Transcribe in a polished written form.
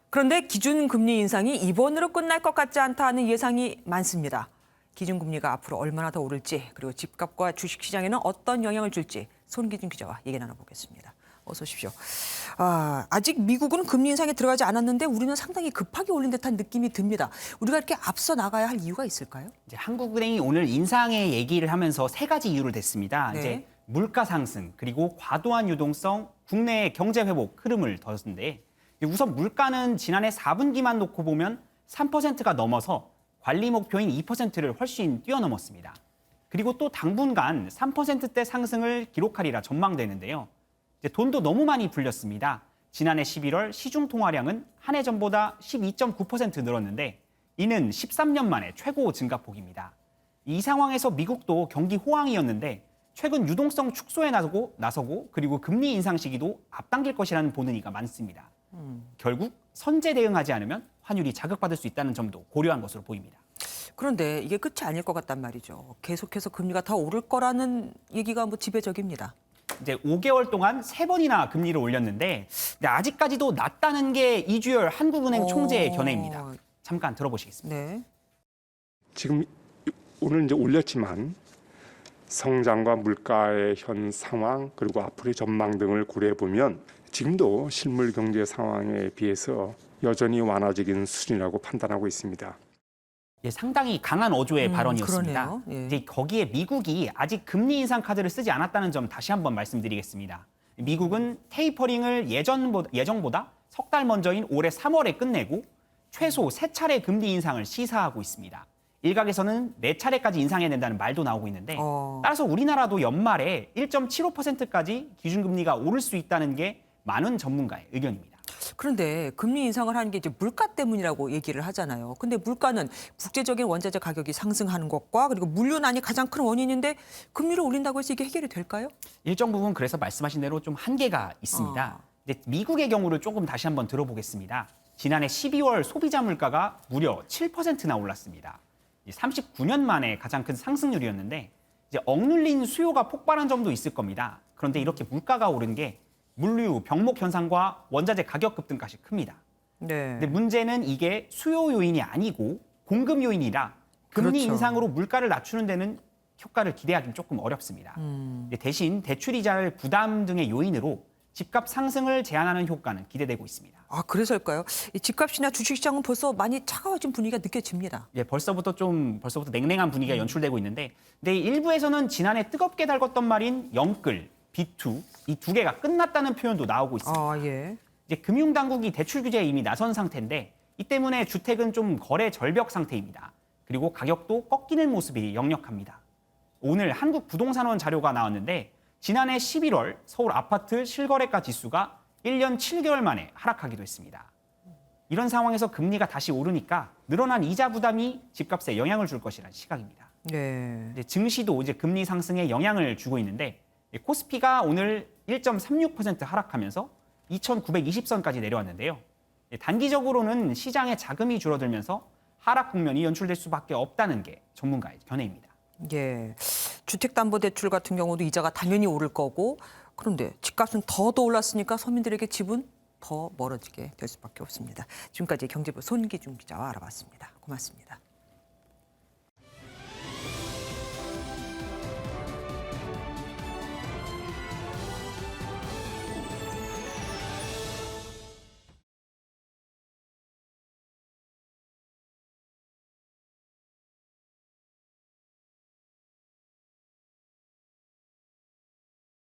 그런데 기준금리 인상이 이번으로 끝날 것 같지 않다는 예상이 많습니다. 기준금리가 앞으로 얼마나 더 오를지, 그리고 집값과 주식시장에는 어떤 영향을 줄지 손기준 기자와 얘기 나눠보겠습니다. 어서 오십시오. 아직 미국은 금리 인상에 들어가지 않았는데 우리는 상당히 급하게 올린 듯한 느낌이 듭니다. 우리가 이렇게 앞서 나가야 할 이유가 있을까요? 이제 한국은행이 오늘 인상의 얘기를 하면서 세 가지 이유를 댔습니다. 네. 이제 물가 상승, 그리고 과도한 유동성, 국내 경제 회복 흐름을 뒀는데 우선 물가는 지난해 4분기만 놓고 보면 3%가 넘어서 관리 목표인 2%를 훨씬 뛰어넘었습니다. 그리고 또 당분간 3%대 상승을 기록하리라 전망되는데요. 이제 돈도 너무 많이 불렸습니다. 지난해 11월 시중 통화량은 한 해 전보다 12.9% 늘었는데 이는 13년 만에 최고 증가폭입니다. 이 상황에서 미국도 경기 호황이었는데 최근 유동성 축소에 나서고 그리고 금리 인상 시기도 앞당길 것이라는 보는이가 많습니다. 결국 선제 대응하지 않으면 환율이 자극받을 수 있다는 점도 고려한 것으로 보입니다. 그런데 이게 끝이 아닐 것 같단 말이죠. 계속해서 금리가 더 오를 거라는 얘기가 지배적입니다. 이제 5개월 동안 3번이나 금리를 올렸는데 아직까지도 낮다는 게 이주열 한국은행 총재의 견해입니다. 잠깐 들어보시겠습니다. 네. 지금 오늘 이제 올렸지만 성장과 물가의 현 상황 그리고 앞으로의 전망 등을 고려해 보면 지금도 실물 경제 상황에 비해서 여전히 완화적인 수준이라고 판단하고 있습니다. 예, 상당히 강한 어조의 발언이었습니다. 예. 이제 거기에 미국이 아직 금리 인상 카드를 쓰지 않았다는 점 다시 한번 말씀드리겠습니다. 미국은 테이퍼링을 예정보다 석 달 먼저인 올해 3월에 끝내고 최소 3차례 금리 인상을 시사하고 있습니다. 일각에서는 4차례까지 인상해야 된다는 말도 나오고 있는데 따라서 우리나라도 연말에 1.75%까지 기준금리가 오를 수 있다는 게 많은 전문가의 의견입니다. 그런데 금리 인상을 하는 게 이제 물가 때문이라고 얘기를 하잖아요. 근데 물가는 국제적인 원자재 가격이 상승하는 것과 그리고 물류난이 가장 큰 원인인데 금리를 올린다고 해서 이게 해결이 될까요? 일정 부분 그래서 말씀하신 대로 좀 한계가 있습니다. 이제 미국의 경우를 조금 다시 한번 들어보겠습니다. 지난해 12월 소비자 물가가 무려 7%나 올랐습니다. 39년 만에 가장 큰 상승률이었는데 이제 억눌린 수요가 폭발한 점도 있을 겁니다. 그런데 이렇게 물가가 오른 게 물류, 병목 현상과 원자재 가격 급등까지 큽니다. 네. 근데 문제는 이게 수요 요인이 아니고 공급 요인이라 금리 그렇죠. 인상으로 물가를 낮추는 데는 효과를 기대하기는 조금 어렵습니다. 대신 대출이자의 부담 등의 요인으로 집값 상승을 제한하는 효과는 기대되고 있습니다. 그래서일까요? 이 집값이나 주식시장은 벌써 많이 차가워진 분위기가 느껴집니다. 예, 벌써부터 냉랭한 분위기가 연출되고 있는데, 근데 일부에서는 지난해 뜨겁게 달궜던 말인 영끌, B2 이 두 개가 끝났다는 표현도 나오고 있습니다. 예. 이제 금융당국이 대출 규제에 이미 나선 상태인데 이 때문에 주택은 좀 거래 절벽 상태입니다. 그리고 가격도 꺾이는 모습이 역력합니다. 오늘 한국부동산원 자료가 나왔는데 지난해 11월 서울 아파트 실거래가 지수가 1년 7개월 만에 하락하기도 했습니다. 이런 상황에서 금리가 다시 오르니까 늘어난 이자 부담이 집값에 영향을 줄 것이라는 시각입니다. 네. 이제 증시도 이제 금리 상승에 영향을 주고 있는데 코스피가 오늘 1.36% 하락하면서 2,920선까지 내려왔는데요. 단기적으로는 시장의 자금이 줄어들면서 하락 국면이 연출될 수밖에 없다는 게 전문가의 견해입니다. 예. 주택담보대출 같은 경우도 이자가 당연히 오를 거고 그런데 집값은 더 올랐으니까 서민들에게 집은 더 멀어지게 될 수밖에 없습니다. 지금까지 경제부 손기준 기자와 알아봤습니다. 고맙습니다.